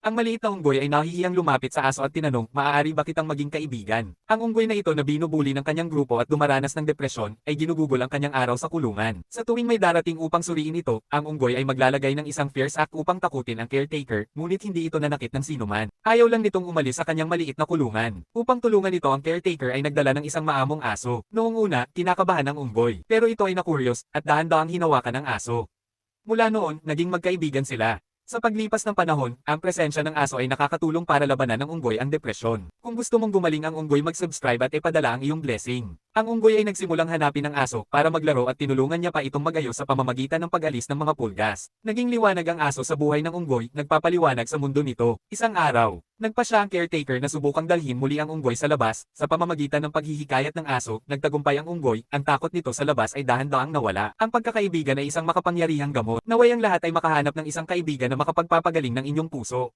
Ang maliit na unggoy ay nahihiyang lumapit sa aso at tinanong, maaari ba kitang maging kaibigan? Ang unggoy na ito na binubuli ng kanyang grupo at dumaranas ng depresyon, ay ginugugol ang kanyang araw sa kulungan. Sa tuwing may darating upang suriin ito, ang unggoy ay maglalagay ng isang fierce act upang takutin ang caretaker, ngunit hindi ito nanakit ng sinuman. Ayaw lang nitong umalis sa kanyang maliit na kulungan. Upang tulungan ito ang caretaker ay nagdala ng isang maamong aso. Noong una, kinakabahan ang unggoy, pero ito ay nakuryos at dahan-dahang hinawakan ng aso. Mula noon, naging magkaibigan sila. Sa paglipas ng panahon, ang presensya ng aso ay nakakatulong para labanan ng unggoy ang depresyon. Kung gusto mong gumaling ang unggoy, mag-subscribe at ipadala ang iyong blessing. Ang unggoy ay nagsimulang hanapin ang aso para maglaro at tinulungan niya pa itong magayos sa pamamagitan ng pag-alis ng mga pulgas. Naging liwanag ang aso sa buhay ng unggoy, nagpapaliwanag sa mundo nito. Isang araw, nagpa siya ang caretaker na subukang dalhin muli ang unggoy sa labas, sa pamamagitan ng paghihikayat ng aso, nagtagumpay ang unggoy, ang takot nito sa labas ay dahan-dahang nawala. Ang pagkakaibigan ay isang makapangyarihang gamot. Naway ang lahat ay makahanap ng isang kaibigan na makapagpapagaling ng inyong puso.